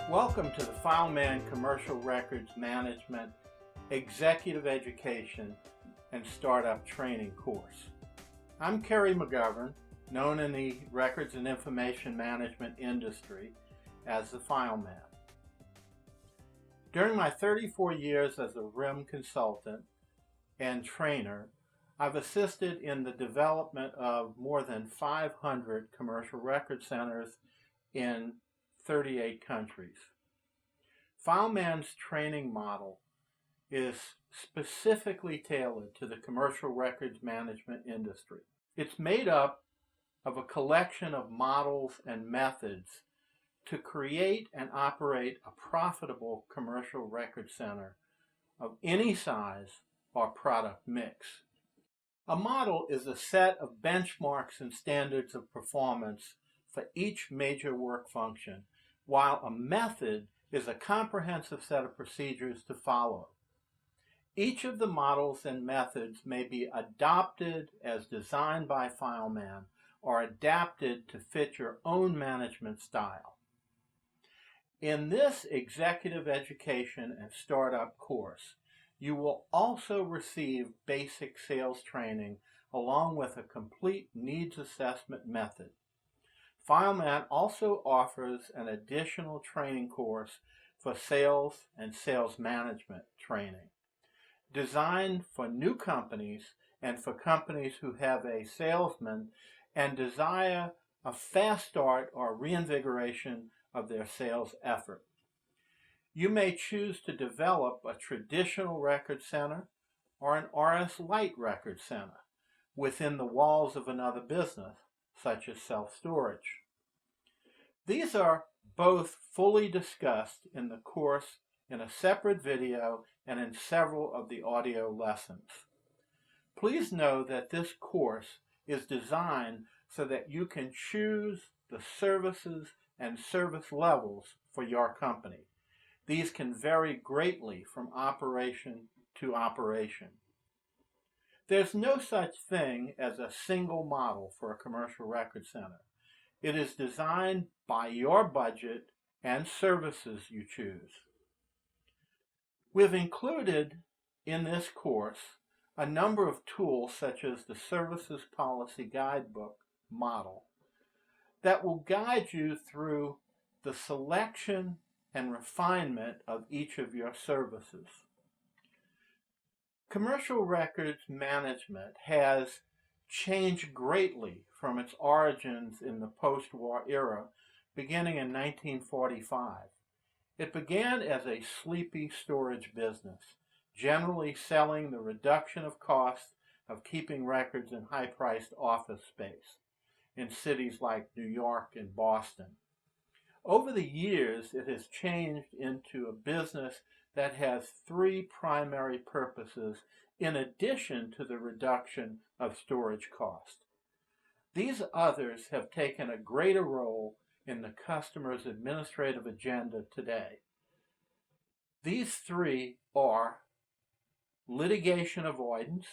Welcome to the FileMan Commercial Records Management Executive Education and Startup Training course. I'm Kerry McGovern, known in the records and information management industry as the FileMan. During my 34 years as a RIM consultant and trainer, I've assisted in the development of more than 500 commercial record centers in 38 countries. FileMan's training model is specifically tailored to the commercial records management industry. It's made up of a collection of models and methods to create and operate a profitable commercial record center of any size or product mix. A model is a set of benchmarks and standards of performance for each major work function, while a method is a comprehensive set of procedures to follow. Each of the models and methods may be adopted as designed by FileMan or adapted to fit your own management style. In this executive education and startup course, you will also receive basic sales training along with a complete needs assessment method. FileMan also offers an additional training course for sales and sales management training, designed for new companies and for companies who have a salesman and desire a fast start or reinvigoration of their sales effort. You may choose to develop a traditional record center or an RS Lite record center within the walls of another business, such as self-storage. These are both fully discussed in the course in a separate video and in several of the audio lessons. Please know that this course is designed so that you can choose the services and service levels for your company. These can vary greatly from operation to operation. There's no such thing as a single model for a commercial record center. It is designed by your budget and services you choose. We've included in this course a number of tools such as the Services Policy Guidebook model that will guide you through the selection and refinement of each of your services. Commercial records management has changed greatly from its origins in the post-war era, beginning in 1945. It began as a sleepy storage business, generally selling the reduction of costs of keeping records in high-priced office space in cities like New York and Boston. Over the years, it has changed into a business that has three primary purposes in addition to the reduction of storage cost. These others have taken a greater role in the customer's administrative agenda today. These three are litigation avoidance,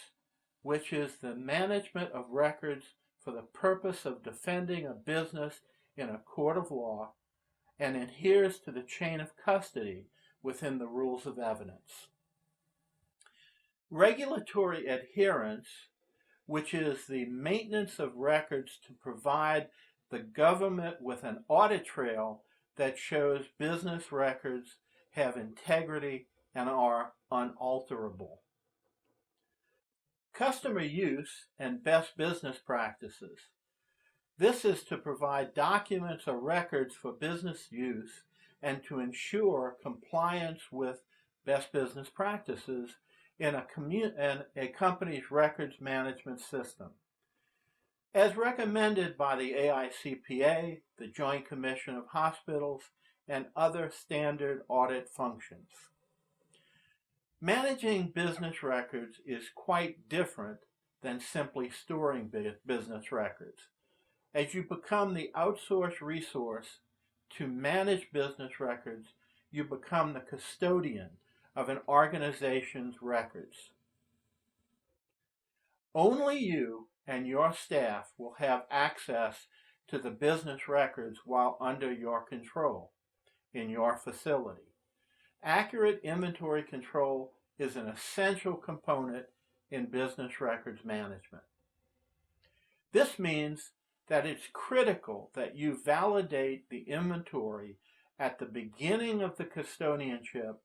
which is the management of records for the purpose of defending a business in a court of law and adheres to the chain of custody within the rules of evidence. Regulatory adherence, which is the maintenance of records to provide the government with an audit trail that shows business records have integrity and are unalterable. Customer use and best business practices. This is to provide documents or records for business use and to ensure compliance with best business practices in a company's records management system. As recommended by the AICPA, the Joint Commission of Hospitals, and other standard audit functions. Managing business records is quite different than simply storing business records. As you become the outsourced resource to manage business records, you become the custodian of an organization's records. Only you and your staff will have access to the business records while under your control. in your facility. Accurate inventory control is an essential component in business records management. This means that it's critical that you validate the inventory at the beginning of the custodianship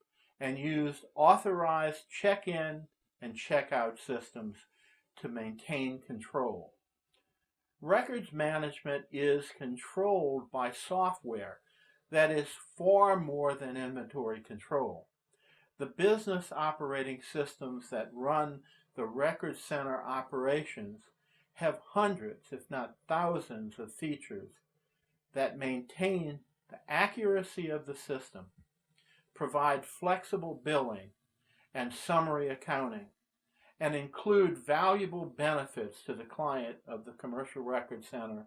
and use authorized check-in and check-out systems to maintain control. Records management is controlled by software that is far more than inventory control. The business operating systems that run the record center operations have hundreds, if not thousands, of features that maintain the accuracy of the system, provide flexible billing and summary accounting, and include valuable benefits to the client of the commercial record center,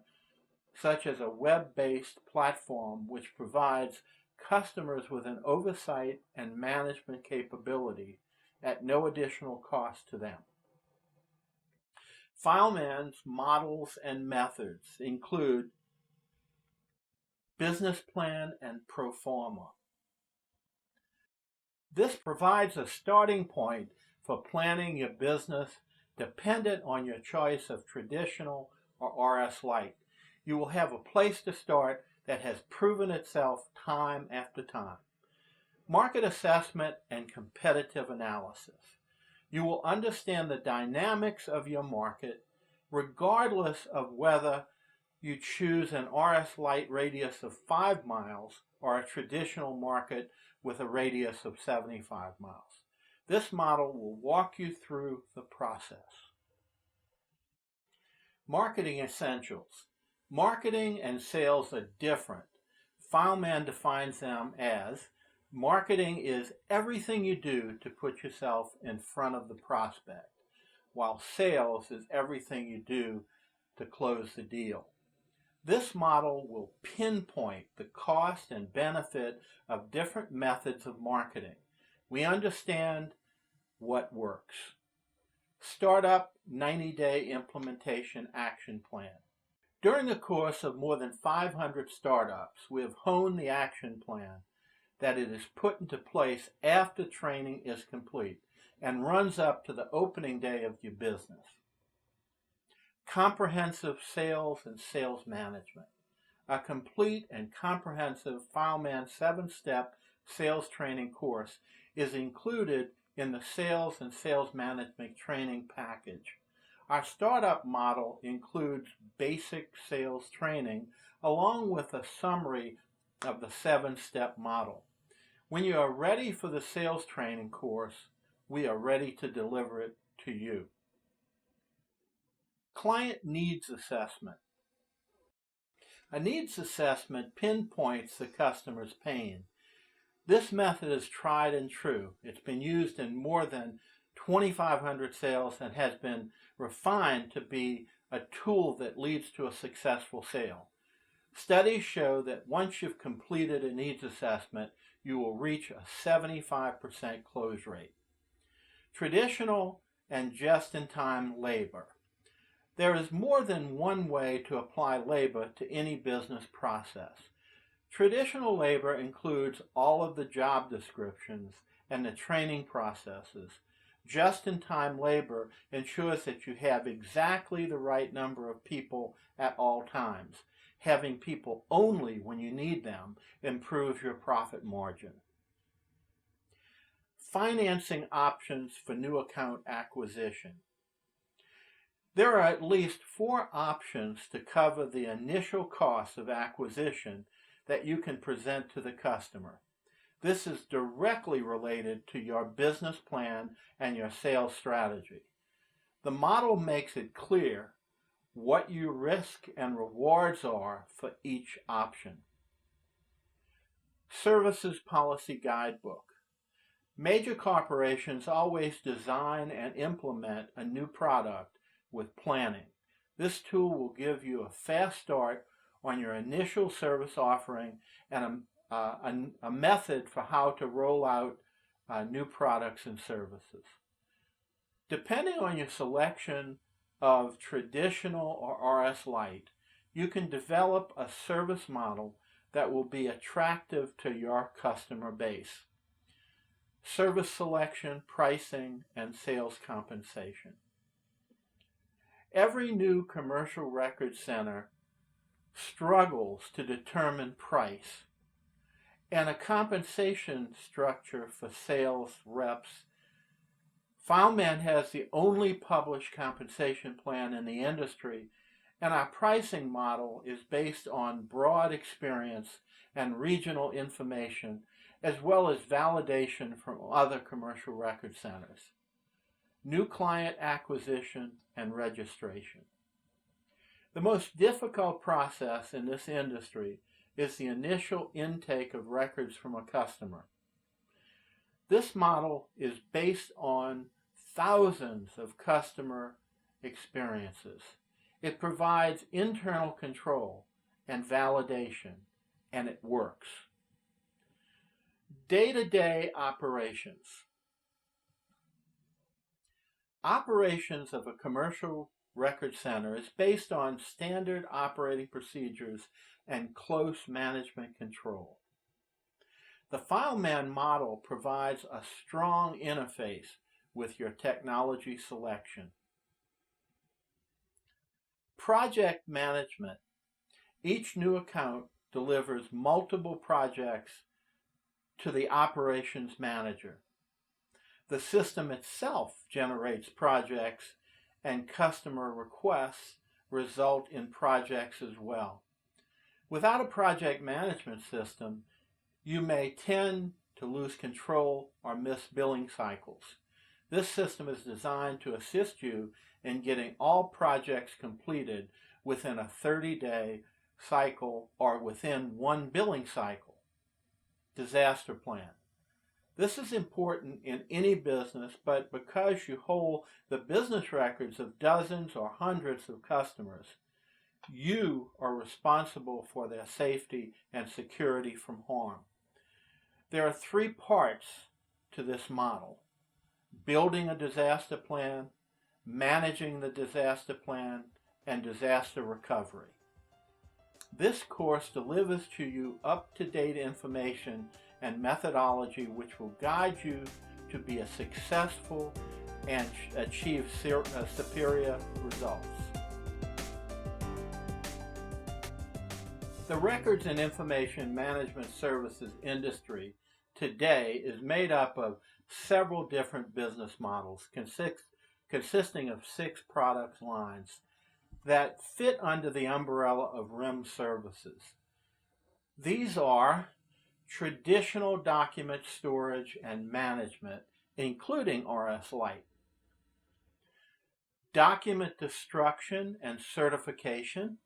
such as a web-based platform which provides customers with an oversight and management capability at no additional cost to them. FileMan's models and methods include business plan and pro forma. This provides a starting point for planning your business dependent on your choice of traditional or RS Lite. You will have a place to start that has proven itself time after time. Market assessment and competitive analysis. You will understand the dynamics of your market regardless of whether you choose an RS Lite radius of 5 miles or a traditional market with a radius of 75 miles. This model will walk you through the process. Marketing essentials. Marketing and sales are different. FileMan defines them as marketing is everything you do to put yourself in front of the prospect, while sales is everything you do to close the deal. This model will pinpoint the cost and benefit of different methods of marketing. We understand what works. Startup 90-day implementation action plan. During the course of more than 500 startups, we have honed the action plan that it is put into place after training is complete and runs up to the opening day of your business. Comprehensive sales and sales management. A complete and comprehensive FileMan 7-step sales training course is included in the sales and sales management training package. Our startup model includes basic sales training along with a summary of the 7-step model. When you are ready for the sales training course, we are ready to deliver it to you. Client needs assessment. A needs assessment pinpoints the customer's pain. This method is tried and true. It's been used in more than 2,500 sales and has been refined to be a tool that leads to a successful sale. Studies show that once you've completed a needs assessment, you will reach a 75% close rate. Traditional and just-in-time labor. There is more than one way to apply labor to any business process. Traditional labor includes all of the job descriptions and the training processes. Just-in-time labor ensures that you have exactly the right number of people at all times. Having people only when you need them improves your profit margin. Financing options for new account acquisition. There are at least 4 options to cover the initial cost of acquisition that you can present to the customer. This is directly related to your business plan and your sales strategy. The model makes it clear what your risk and rewards are for each option. Services Policy Guidebook. Major corporations always design and implement a new product with planning. This tool will give you a fast start on your initial service offering and a method for how to roll out new products and services. Depending on your selection of traditional or RS Lite, you can develop a service model that will be attractive to your customer base. Service selection, pricing, and sales compensation. Every new commercial record center struggles to determine price, and a compensation structure for sales reps. FileMan has the only published compensation plan in the industry, and our pricing model is based on broad experience and regional information, as well as validation from other commercial record centers. New client acquisition and registration. The most difficult process in this industry is the initial intake of records from a customer. This model is based on thousands of customer experiences. It provides internal control and validation, and it works. Day-to-day operations. Operations of a commercial record center is based on standard operating procedures and close management control. The FileMan model provides a strong interface with your technology selection. Project management. Each new account delivers multiple projects to the operations manager. The system itself generates projects, and customer requests result in projects as well. Without a project management system, you may tend to lose control or miss billing cycles. This system is designed to assist you in getting all projects completed within a 30-day cycle or within one billing cycle. Disaster plan. This is important in any business, but because you hold the business records of dozens or hundreds of customers, you are responsible for their safety and security from harm. There are three parts to this model: building a disaster plan, managing the disaster plan, and disaster recovery. This course delivers to you up-to-date information and methodology which will guide you to be a successful and achieve superior results. The records and information management services industry today is made up of several different business models consisting of 6 product lines that fit under the umbrella of RIM services. These are traditional document storage and management, including RS Lite, document destruction and certification,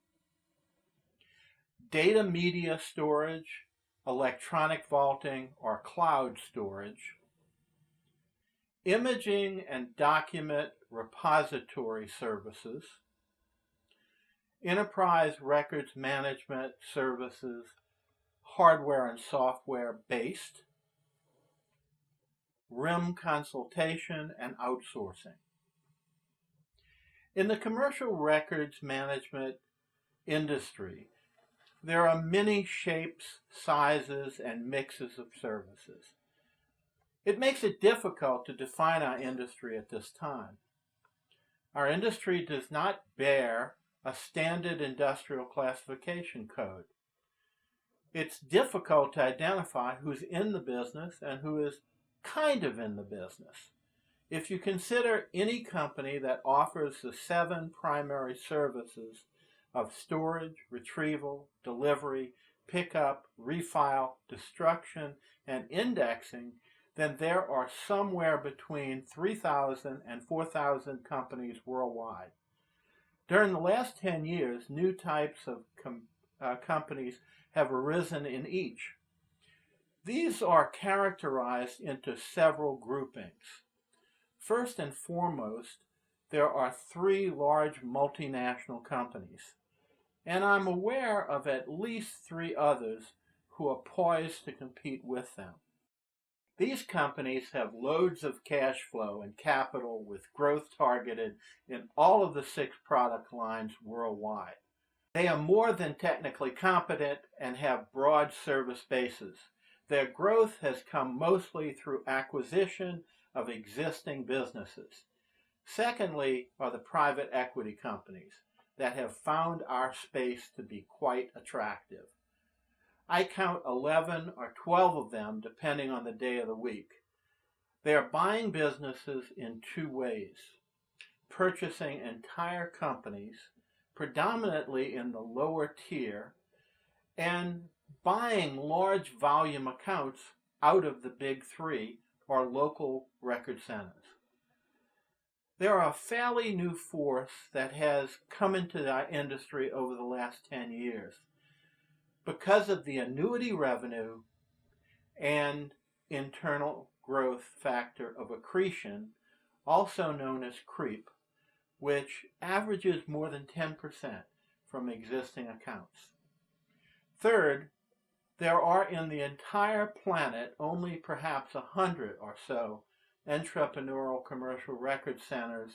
data media storage, electronic vaulting or cloud storage, imaging and document repository services, enterprise records management services, hardware and software based, RIM consultation and outsourcing. In the commercial records management industry, there are many shapes, sizes, and mixes of services. It makes it difficult to define our industry at this time. Our industry does not bear a standard industrial classification code. It's difficult to identify who's in the business and who is kind of in the business. If you consider any company that offers the 7 primary services of storage, retrieval, delivery, pickup, refile, destruction, and indexing, then there are somewhere between 3,000 and 4,000 companies worldwide. During the last 10 years, new types of companies have arisen in each. These are characterized into several groupings. First and foremost, there are 3 large multinational companies, and I'm aware of at least 3 others who are poised to compete with them. These companies have loads of cash flow and capital with growth targeted in all of the 6 product lines worldwide. They are more than technically competent and have broad service bases. Their growth has come mostly through acquisition of existing businesses. Secondly are the private equity companies that have found our space to be quite attractive. I count 11 or 12 of them depending on the day of the week. They are buying businesses in two ways: purchasing entire companies, predominantly in the lower tier, and buying large volume accounts out of the big three or local record centers. There are a fairly new force that has come into our industry over the last 10 years. Because of the annuity revenue and internal growth factor of accretion, also known as creep, which averages more than 10% from existing accounts. Third, there are in the entire planet only perhaps 100 or so entrepreneurial commercial record centers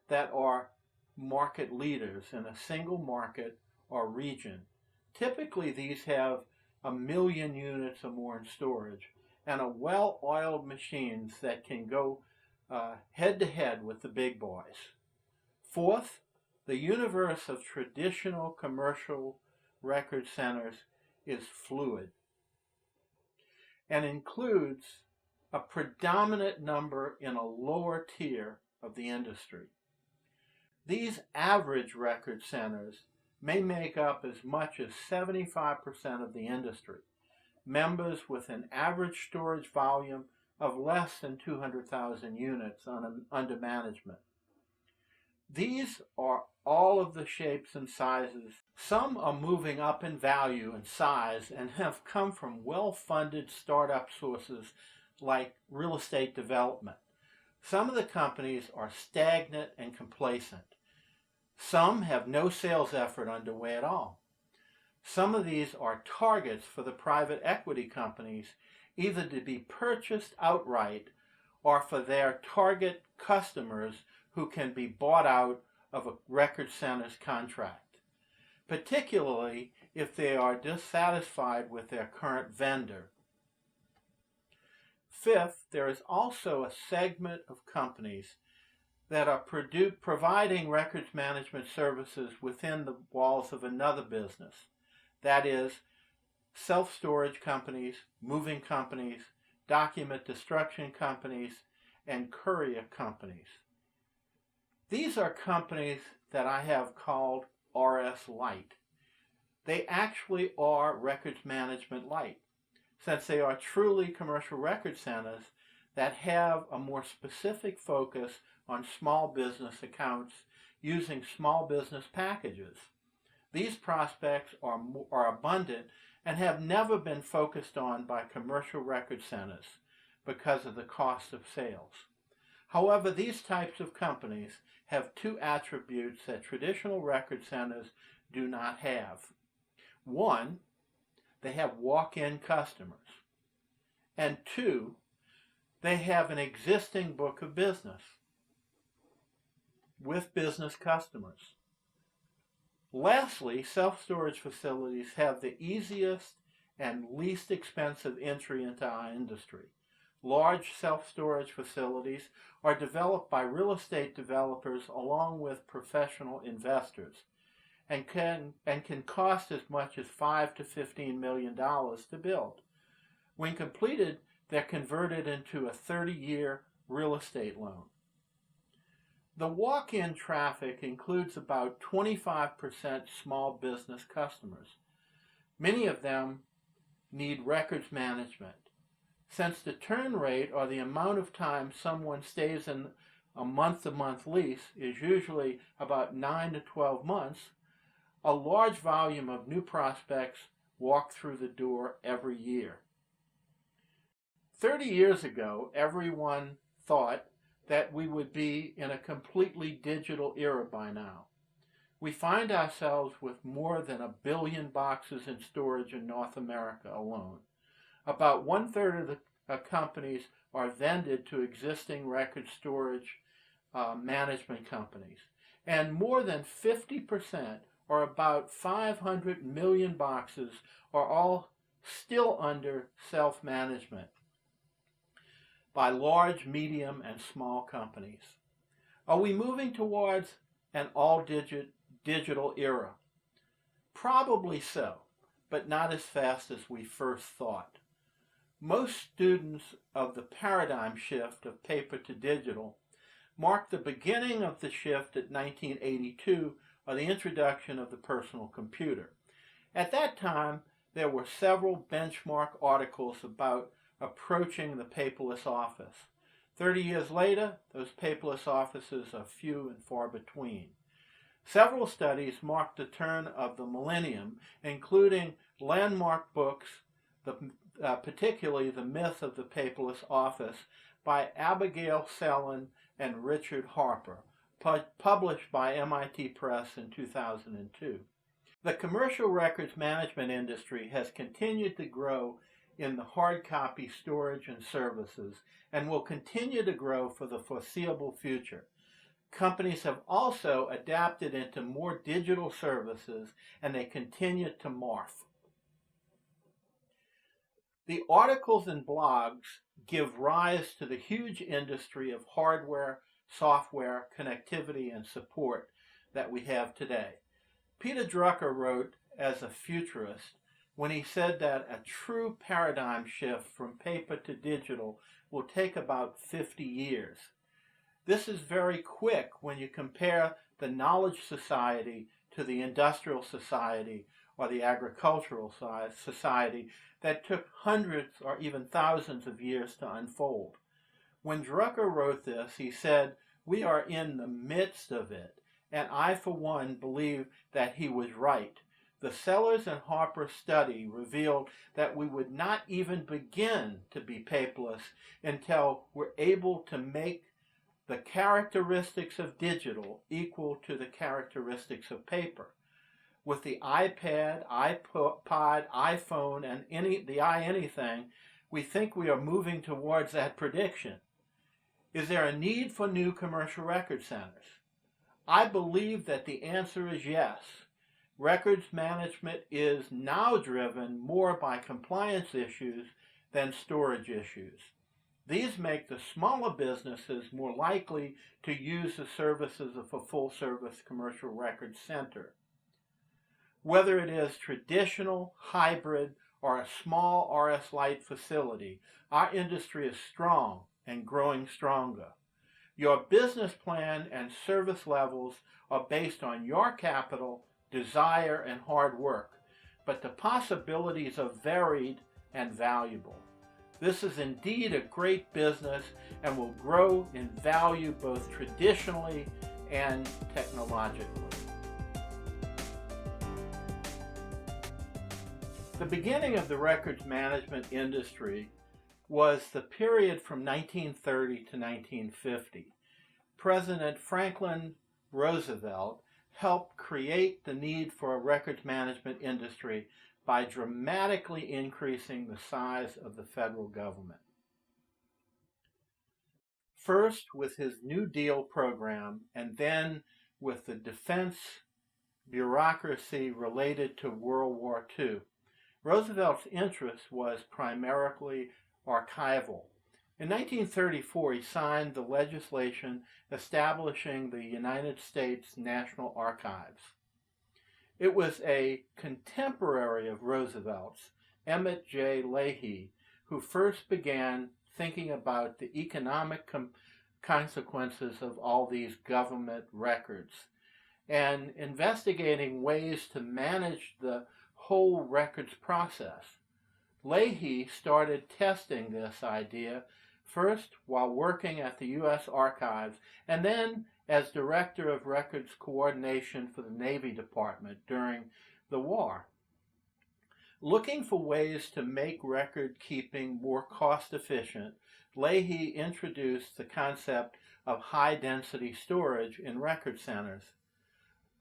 that are market leaders in a single market or region. Typically, these have 1 million units or more in storage and are well-oiled machines that can go head-to-head with the big boys. Fourth, the universe of traditional commercial record centers is fluid and includes a predominant number in a lower tier of the industry. These average record centers may make up as much as 75% of the industry, members with an average storage volume of less than 200,000 units under management. These are all of the shapes and sizes. Some are moving up in value and size and have come from well-funded startup sources like real estate development. Some of the companies are stagnant and complacent. Some have no sales effort underway at all. Some of these are targets for the private equity companies, either to be purchased outright or for their target customers who can be bought out of a record center's contract, particularly if they are dissatisfied with their current vendor. Fifth, there is also a segment of companies that are providing records management services within the walls of another business. That is, self-storage companies, moving companies, document destruction companies, and courier companies. These are companies that I have called RS Light. They actually are records management light, since they are truly commercial record centers that have a more specific focus on small business accounts using small business packages. These prospects are abundant and have never been focused on by commercial record centers because of the cost of sales. However, these types of companies have two attributes that traditional record centers do not have. One, they have walk-in customers. And two, they have an existing book of business with business customers. Lastly, self-storage facilities have the easiest and least expensive entry into our industry. Large self-storage facilities are developed by real estate developers along with professional investors and can cost as much as $5 to $15 million to build. When completed, they're converted into a 30-year real estate loan. The walk-in traffic includes about 25% small business customers. Many of them need records management. Since the turn rate, or the amount of time someone stays in a month-to-month lease, is usually about 9 to 12 months, a large volume of new prospects walk through the door every year. 30 years ago, everyone thought that we would be in a completely digital era by now. We find ourselves with more than 1 billion boxes in storage in North America alone. About 1/3 of the companies are vended to existing record storage management companies, and more than 50% or about 500 million boxes, are all still under self-management by large, medium, and small companies. Are we moving towards an all-digital era? Probably so, but not as fast as we first thought. Most students of the paradigm shift of paper to digital marked the beginning of the shift at 1982, or the introduction of the personal computer. At that time, there were several benchmark articles about approaching the paperless office. 30 years later, those paperless offices are few and far between. Several studies marked the turn of the millennium, including landmark books, particularly The Myth of the Paperless Office by Abigail Selin and Richard Harper, published by MIT Press in 2002. The commercial records management industry has continued to grow in the hard copy storage and services and will continue to grow for the foreseeable future. Companies have also adapted into more digital services, and they continue to morph. The articles and blogs give rise to the huge industry of hardware, software, connectivity, and support that we have today. Peter Drucker wrote as a futurist when he said that a true paradigm shift from paper to digital will take about 50 years. This is very quick when you compare the knowledge society to the industrial society or the agricultural society that took hundreds or even thousands of years to unfold. When Drucker wrote this, he said, "We are in the midst of it," and I, for one, believe that he was right. The Sellers and Harper study revealed that we would not even begin to be paperless until we're able to make the characteristics of digital equal to the characteristics of paper. With the iPad, iPod, iPhone, and the iAnything, we think we are moving towards that prediction. Is there a need for new commercial record centers? I believe that the answer is yes. Records management is now driven more by compliance issues than storage issues. These make the smaller businesses more likely to use the services of a full-service commercial record center. Whether it is traditional, hybrid, or a small RS Lite facility, our industry is strong and growing stronger. Your business plan and service levels are based on your capital, desire, and hard work, but the possibilities are varied and valuable. This is indeed a great business and will grow in value both traditionally and technologically. The beginning of the records management industry was the period from 1930 to 1950. President Franklin Roosevelt helped create the need for a records management industry by dramatically increasing the size of the federal government. First with his New Deal program, and then with the defense bureaucracy related to World War II. Roosevelt's interest was primarily archival. In 1934, he signed the legislation establishing the United States National Archives. It was a contemporary of Roosevelt's, Emmett J. Leahy, who first began thinking about the economic consequences of all these government records and investigating ways to manage the whole records process. Leahy started testing this idea first while working at the U.S. Archives and then as Director of Records Coordination for the Navy Department during the war. Looking for ways to make record keeping more cost efficient, Leahy introduced the concept of high-density storage in record centers,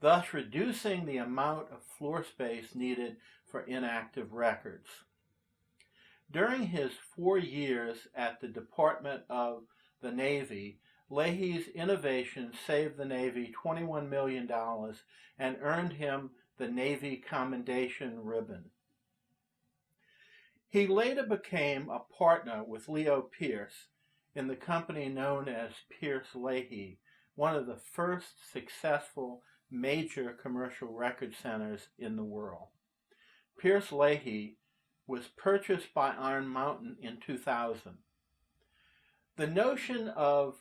thus reducing the amount of floor space needed for inactive records. During his 4 years at the Department of the Navy, Leahy's innovation saved the Navy $21 million and earned him the Navy Commendation Ribbon. He later became a partner with Leo Pierce in the company known as Pierce Leahy, one of the first successful major commercial record centers in the world. Pierce Leahy was purchased by Iron Mountain in 2000. The notion of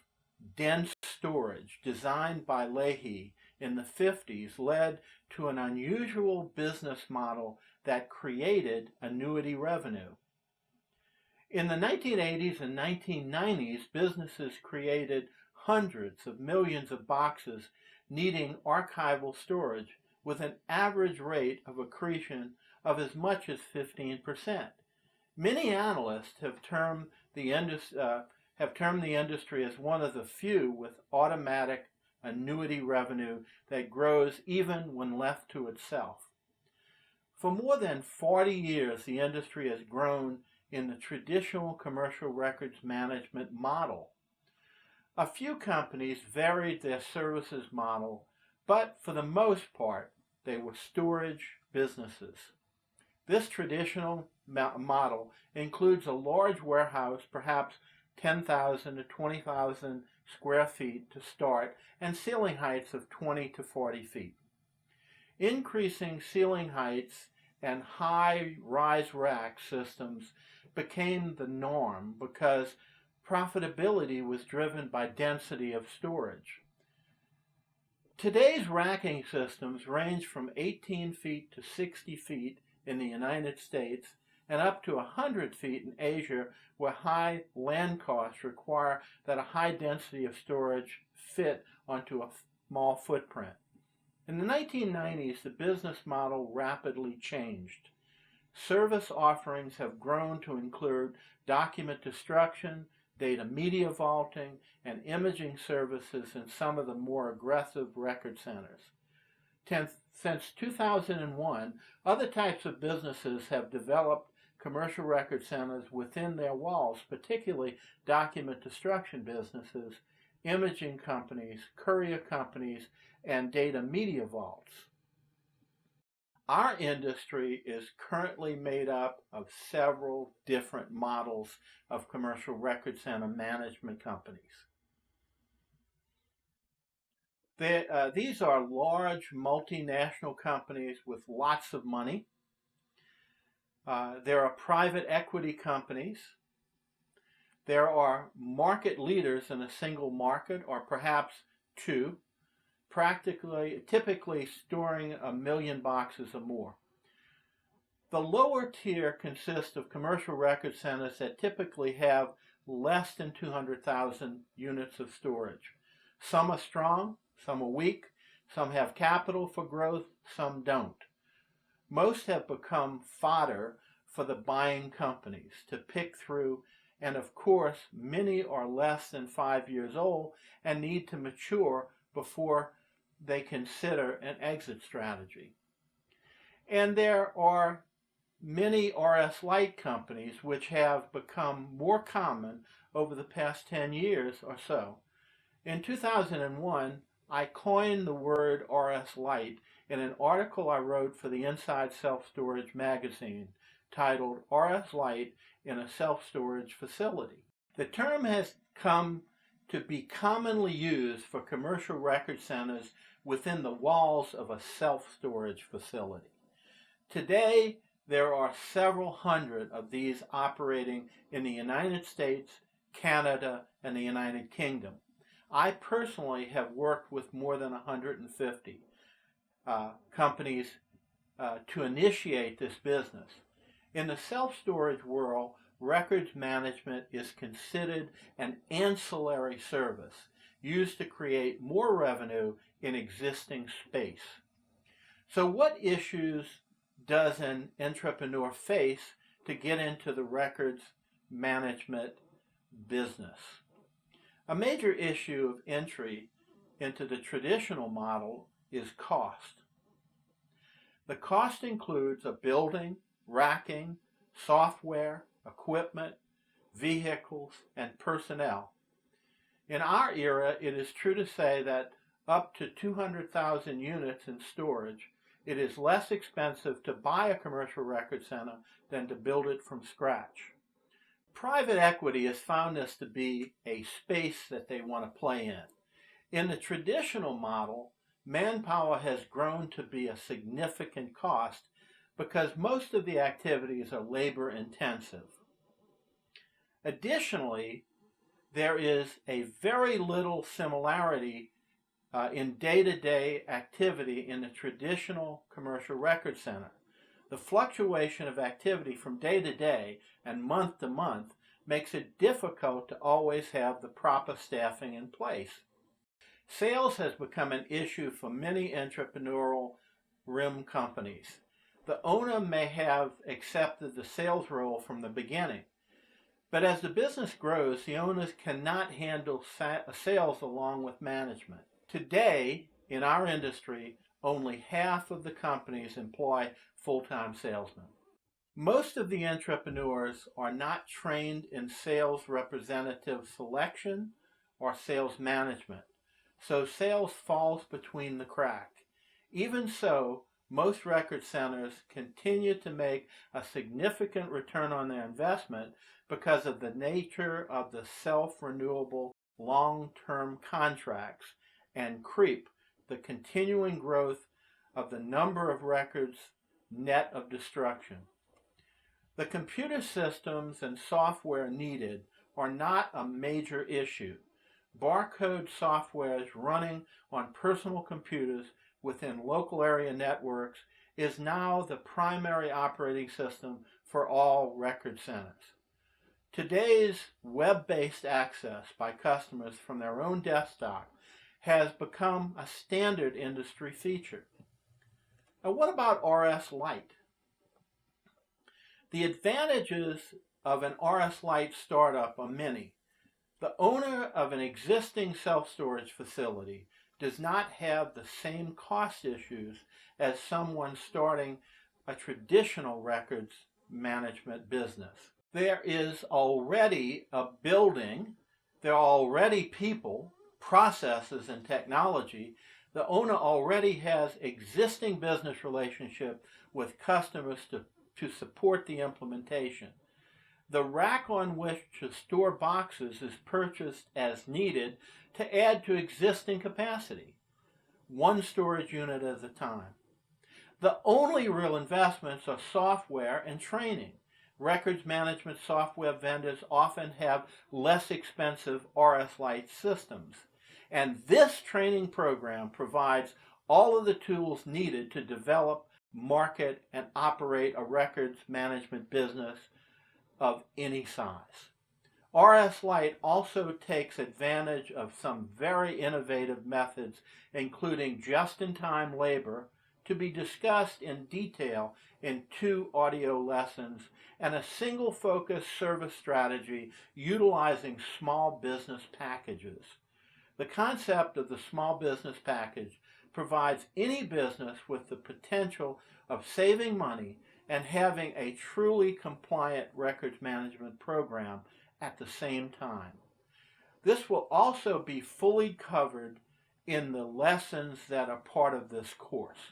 dense storage designed by Leahy in the 50s led to an unusual business model that created annuity revenue. In the 1980s and 1990s, businesses created hundreds of millions of boxes needing archival storage with an average rate of accretion of as much as 15%. Many analysts have termed the industry as one of the few with automatic annuity revenue that grows even when left to itself. For more than 40 years, the industry has grown in the traditional commercial records management model. A few companies varied their services model, but for the most part, they were storage businesses. This traditional model includes a large warehouse, perhaps 10,000 to 20,000 square feet to start, and ceiling heights of 20 to 40 feet. Increasing ceiling heights and high rise rack systems became the norm because profitability was driven by density of storage. Today's racking systems range from 18 feet to 60 feet in the United States and up to 100 feet in Asia, where high land costs require that a high density of storage fit onto a small footprint. In the 1990s, the business model rapidly changed. Service offerings have grown to include document destruction, data media vaulting, and imaging services in some of the more aggressive record centers. Since 2001, other types of businesses have developed commercial record centers within their walls, particularly document destruction businesses, imaging companies, courier companies, and data media vaults. Our industry is currently made up of several different models of commercial record center management companies. These are large multinational companies with lots of money. There are private equity companies. There are market leaders in a single market, or perhaps two, typically storing 1 million boxes or more. The lower tier consists of commercial record centers that typically have less than 200,000 units of storage. Some are strong, some are weak, some have capital for growth, some don't. Most have become fodder for the buying companies to pick through, and of course, many are less than 5 years old and need to mature before they consider an exit strategy. And there are many RS Lite companies which have become more common over the past 10 years or so. In 2001, I coined the word RS Lite in an article I wrote for the Inside Self-Storage magazine titled RS Lite in a Self-Storage Facility. The term has come to be commonly used for commercial record centers within the walls of a self-storage facility. Today, there are several hundred of these operating in the United States, Canada, and the United Kingdom. I personally have worked with more than 150 companies to initiate this business. In the self-storage world, records management is considered an ancillary service used to create more revenue in existing space. So what issues does an entrepreneur face to get into the records management business? A major issue of entry into the traditional model is cost. The cost includes a building, racking, software, equipment, vehicles, and personnel. In our era, it is true to say that up to 200,000 units in storage, it is less expensive to buy a commercial record center than to build it from scratch. Private equity has found this to be a space that they want to play in. In the traditional model, manpower has grown to be a significant cost because most of the activities are labor intensive. Additionally, there is a very little similarity in day-to-day activity in the traditional commercial record center. The fluctuation of activity from day to day and month to month makes it difficult to always have the proper staffing in place. Sales has become an issue for many entrepreneurial RIM companies. The owner may have accepted the sales role from the beginning, but as the business grows, the owners cannot handle sales along with management. Today, in our industry, only half of the companies employ full-time salesmen. Most of the entrepreneurs are not trained in sales representative selection or sales management, so sales falls between the cracks. Even so, most record centers continue to make a significant return on their investment because of the nature of the self-renewable long-term contracts and CREEP, the continuing growth of the number of records net of destruction. The computer systems and software needed are not a major issue. Barcode software running on personal computers within local area networks is now the primary operating system for all record centers. Today's web-based access by customers from their own desktop has become a standard industry feature. Now, what about RS Lite? The advantages of an RS Lite startup are many. The owner of an existing self-storage facility does not have the same cost issues as someone starting a traditional records management business. There is already a building, there are already people, processes, and technology. The owner already has existing business relationship with customers to support the implementation. The rack on which to store boxes is purchased as needed to add to existing capacity, one storage unit at a time. The only real investments are software and training. Records management software vendors often have less expensive RS Lite systems, and this training program provides all of the tools needed to develop, market, and operate a records management business of any size. RS Lite also takes advantage of some very innovative methods, including just-in-time labor, to be discussed in detail in 2 audio lessons, and a single focus service strategy utilizing small business packages. The concept of the small business package provides any business with the potential of saving money and having a truly compliant records management program at the same time. This will also be fully covered in the lessons that are part of this course.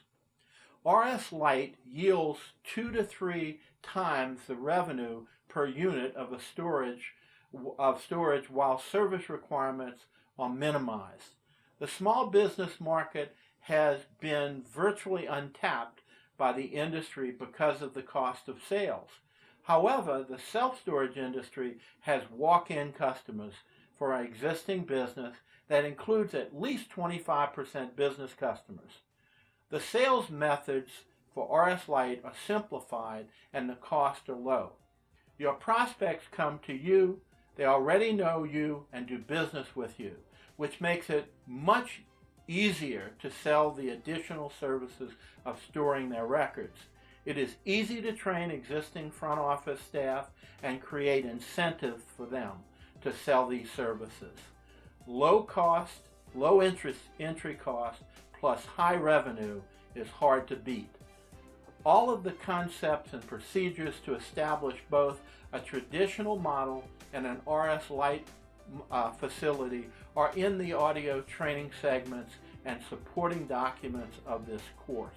RS Lite yields 2 to 3 times the revenue per unit of storage while service requirements are minimized. The small business market has been virtually untapped by the industry because of the cost of sales. However, the self-storage industry has walk-in customers for our existing business that includes at least 25% business customers. The sales methods for RS Lite are simplified and the costs are low. Your prospects come to you, they already know you and do business with you, which makes it much easier to sell the additional services of storing their records. It is easy to train existing front office staff and create incentives for them to sell these services. Low cost, low entry cost, plus high revenue is hard to beat. All of the concepts and procedures to establish both a traditional model and an RS Lite facility are in the audio training segments and supporting documents of this course.